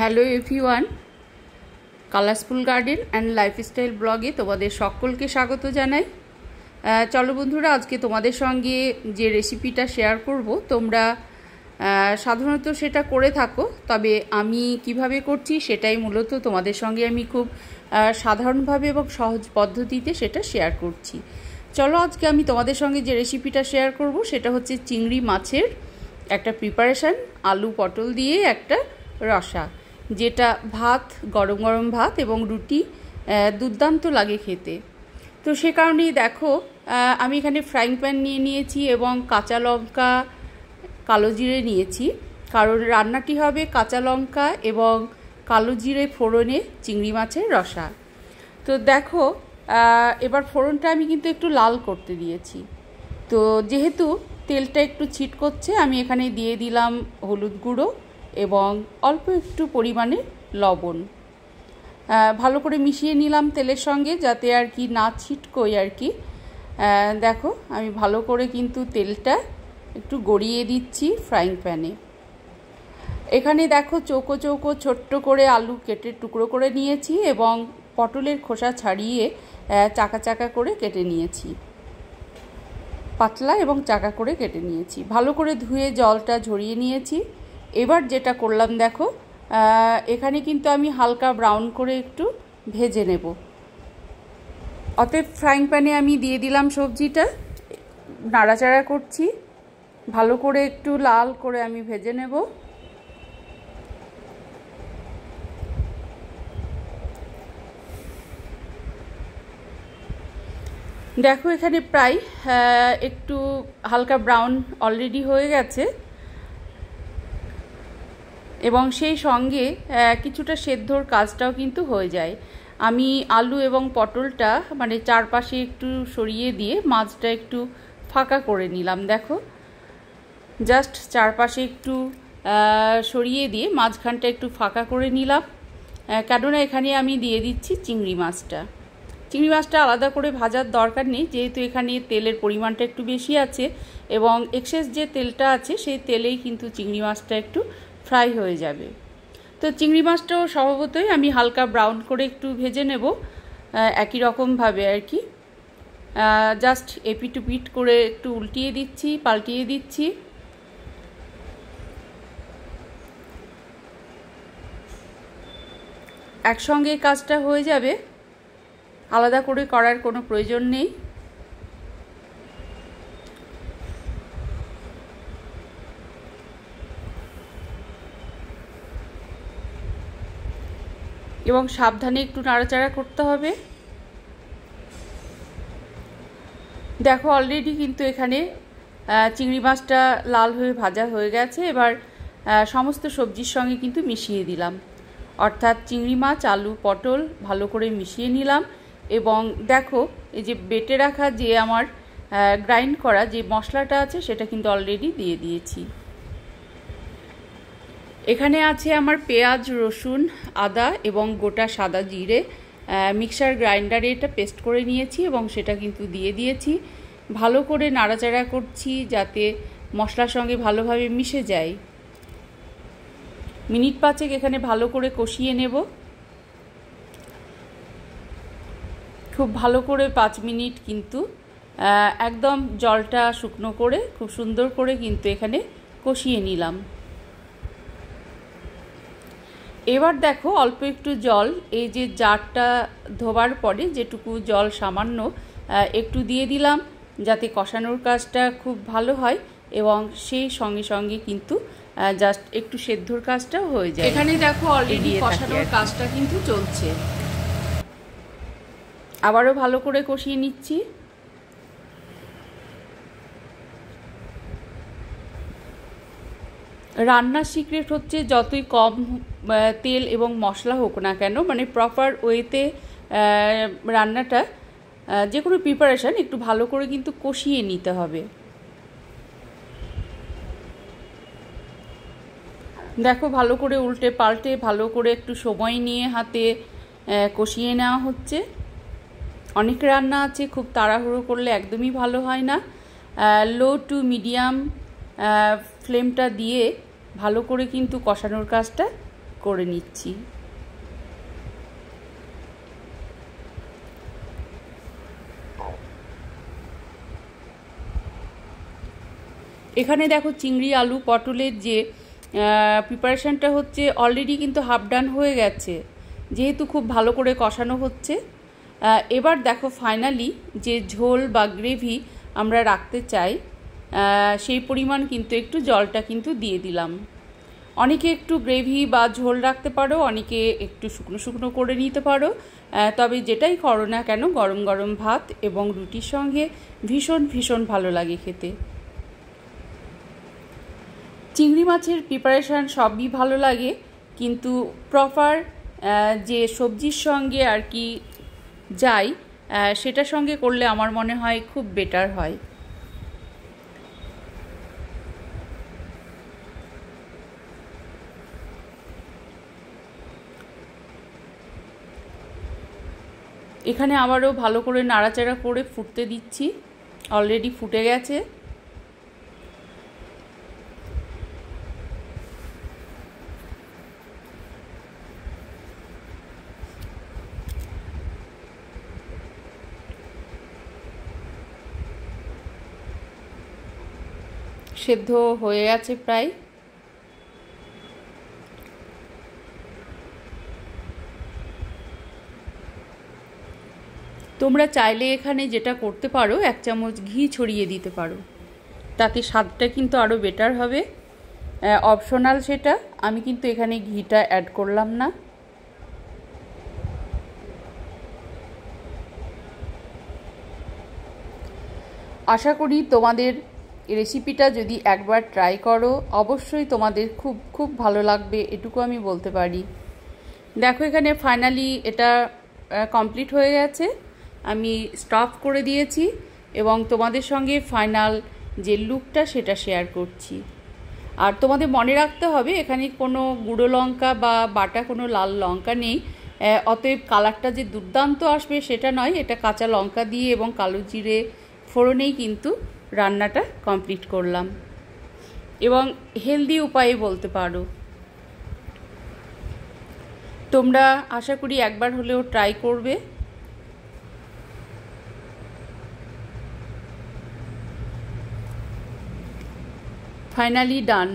Hello everyone, colourful garden and lifestyle ব্লগে তোমাদের সকলকে স্বাগত জানাই। চলো বন্ধুরা, আজকে তোমাদের সঙ্গে যে রেসিপিটা শেয়ার করব তোমরা সাধারণত সেটা করে থাকো, তবে আমি কিভাবে করছি সেটাই মূলত তোমাদের সঙ্গে আমি খুব সাধারণভাবে এবং সহজ পদ্ধতিতে সেটা শেয়ার করছি। চলো, আজকে আমি তোমাদের সঙ্গে যে রেসিপিটা শেয়ার করব সেটা হচ্ছে চিংড়ি মাছের একটা প্রিপারেশান, আলু পটল দিয়ে একটা রসা, যেটা ভাত, গরম গরম ভাত এবং রুটি দুর্দান্ত লাগে খেতে। তো সে কারণেই দেখো আমি এখানে ফ্রাইং প্যান নিয়ে নিয়েছি এবং কাঁচা লঙ্কা, কালো জিরে নিয়েছি, কারণ রান্নাটি হবে কাঁচা লঙ্কা এবং কালো জিরে ফোড়নে চিংড়ি মাছের রসা। তো দেখো এবার ফোড়নটা আমি কিন্তু একটু লাল করতে দিয়েছি। তো যেহেতু তেলটা একটু ছিট করছে, আমি এখানে দিয়ে দিলাম হলুদ গুঁড়ো এবং অল্প একটু পরিমাণে লবণ। ভালো করে মিশিয়ে নিলাম তেলের সঙ্গে, যাতে আর কি না ছিটকোয় আর কি। দেখো আমি ভালো করে কিন্তু তেলটা একটু গড়িয়ে দিচ্ছি ফ্রাইং প্যানে। এখানে দেখো চৌকো চৌকো ছোট্ট করে আলু কেটে টুকরো করে নিয়েছি এবং পটলের খোসা ছাড়িয়ে চাকা চাকা করে কেটে নিয়েছি, পাতলা এবং চাকা করে কেটে নিয়েছি। ভালো করে ধুয়ে জলটা ঝরিয়ে নিয়েছি। এবার যেটা করলাম দেখো, এখানে কিন্তু আমি হালকা ব্রাউন করে একটু ভেজে নেব। অতএব ফ্রাইং প্যানে আমি দিয়ে দিলাম সবজিটা, নাড়াচাড়া করছি, ভালো করে একটু লাল করে আমি ভেজে নেব। দেখো এখানে প্রায় একটু হালকা ব্রাউন অলরেডি হয়ে গেছে এবং সেই সঙ্গে কিছুটা সেদ্ধর কাজটাও কিন্তু হয়ে যায়। আমি আলু এবং পটলটা মানে চারপাশে একটু সরিয়ে দিয়ে মাছটা একটু ফাঁকা করে নিলাম। দেখো জাস্ট চারপাশে একটু সরিয়ে দিয়ে মাঝখানটা একটু ফাঁকা করে নিলাম, কেননা এখানে আমি দিয়ে দিচ্ছি চিংড়ি মাছটা। চিংড়ি মাছটা আলাদা করে ভাজার দরকার নেই, যেহেতু এখানে তেলের পরিমাণটা একটু বেশি আছে এবং এক্সেস যে তেলটা আছে সেই তেলেই কিন্তু চিংড়ি মাছটা একটু ফ্রাই হয়ে যাবে। তো চিংড়ি মাছটাও স্বভাবতই আমি হালকা ব্রাউন করে একটু ভেজে নেব, একই রকমভাবে আর কি। জাস্ট এপিট উপিট করে একটু উল্টিয়ে দিচ্ছি, পাল্টিয়ে দিচ্ছি। একসঙ্গে কাজটা হয়ে যাবে, আলাদা করে করার কোনো প্রয়োজন নেই। এবং সাবধানে একটু নাড়াচাড়া করতে হবে। দেখো অলরেডি কিন্তু এখানে চিংড়ি মাছটা লাল হয়ে ভাজা হয়ে গেছে। এবার সমস্ত সবজির সঙ্গে কিন্তু মিশিয়ে দিলাম, অর্থাৎ চিংড়ি মাছ, আলু, পটল ভালো করে মিশিয়ে নিলাম। এবং দেখো এই যে বেটে রাখা যে আমার গ্রাইন্ড করা যে মশলাটা আছে সেটা কিন্তু অলরেডি দিয়ে দিয়েছি। এখানে আছে আমার পেঁয়াজ, রসুন, আদা এবং গোটা সাদা জিরে মিক্সার গ্রাইন্ডারে এটা পেস্ট করে নিয়েছি এবং সেটা কিন্তু দিয়ে দিয়েছি। ভালো করে নাড়াচাড়া করছি যাতে মশলার সঙ্গে ভালোভাবে মিশে যায়। মিনিট পাঁচেক এখানে ভালো করে কষিয়ে নেব, খুব ভালো করে 5 মিনিট কিন্তু একদম জলটা শুকনো করে খুব সুন্দর করে কিন্তু এখানে কষিয়ে নিলাম। এবার দেখো অল্প একটু জল, এই যে জারটা ধোবার পরে যেটুকু জল সামান্য একটু দিয়ে দিলাম, যাতে কষানোর কাজটা খুব ভালো হয় এবং সেই সঙ্গে সঙ্গে কিন্তু জাস্ট একটু সেদ্ধর কাজটাও হয়ে যায়। এখানে দেখো অলরেডি কষানোর কাজটা কিন্তু চলছে, আবারও ভালো করে কষিয়ে নিচ্ছি। রান্নার সিক্রেট হচ্ছে যতই কম তেল এবং মশলা হোক না কেন, মানে প্রপার ওয়েতে রান্নাটা যে কোনো প্রিপারেশান একটু ভালো করে কিন্তু কষিয়ে নিতে হবে। দেখো ভালো করে উল্টে পাল্টে ভালো করে একটু সময় নিয়ে হাতে কষিয়ে নেওয়া হচ্ছে। অনেক রান্না আছে খুব তাড়াহুড়ো করলে একদমই ভালো হয় না। লো টু মিডিয়াম ফ্লেমটা দিয়ে ভালো করে কিন্তু কষানোর কাজটা করে নিচ্ছি। এখানে দেখো চিংড়ি আলু পটলের যে প্রিপারেশনটা হচ্ছে অলরেডি কিন্তু হাফ ডান হয়ে গেছে, যেহেতু খুব ভালো করে কষানো হচ্ছে। এবার দেখো ফাইনালি যে ঝোল বা গ্রেভি আমরা রাখতে চাই সেই পরিমাণ কিন্তু একটু জলটা কিন্তু দিয়ে দিলাম। অনেকে একটু গ্রেভি বা ঝোল রাখতে পারো, অনেকে একটু শুকনো শুকনো করে নিতে পারো। তবে যেটাই করো না কেন গরম গরম ভাত এবং রুটির সঙ্গে ভীষণ ভীষণ ভালো লাগে খেতে। চিংড়ি মাছের প্রিপারেশান সবই ভালো লাগে, কিন্তু প্রপার যে সবজির সঙ্গে আর কি যাই সেটার সঙ্গে করলে আমার মনে হয় খুব বেটার হয়। এখানে আবারও ভালো করে নাড়াচাড়া করে ফুটতে দিচ্ছি। অলরেডি ফুটে গেছে। সেদ্ধ হয়ে আছে প্রায়। তোমরা চাইলে এখানে যেটা করতে পারো 1 চামচ ঘি ছড়িয়ে দিতে পারো, তাতে স্বাদটা কিন্তু আরও বেটার হবে। অপশনাল সেটা, আমি কিন্তু এখানে ঘিটা অ্যাড করলাম না। আশা করি তোমাদের রেসিপিটা যদি একবার ট্রাই করো অবশ্যই তোমাদের খুব খুব ভালো লাগবে, এটুকু আমি বলতে পারি। দেখো এখানে ফাইনালি এটা কমপ্লিট হয়ে গেছে। আমি স্টপ করে দিয়েছি এবং তোমাদের সঙ্গে ফাইনাল যে লুকটা সেটা শেয়ার করছি। আর তোমাদের মনে রাখতে হবে এখানে কোনো গুঁড়ো লঙ্কা বা বাটা কোনো লাল লঙ্কা নেই, অতএব কালারটা যে দুর্দান্ত আসবে সেটা নয়। এটা কাঁচা লঙ্কা দিয়ে এবং কালো জিরে ফোড়নেই কিন্তু রান্নাটা কমপ্লিট করলাম, এবং হেলদি উপায়ে বলতে পারো। তোমরা আশা করি একবার হলেও ট্রাই করবে। ফাইনালি ডান।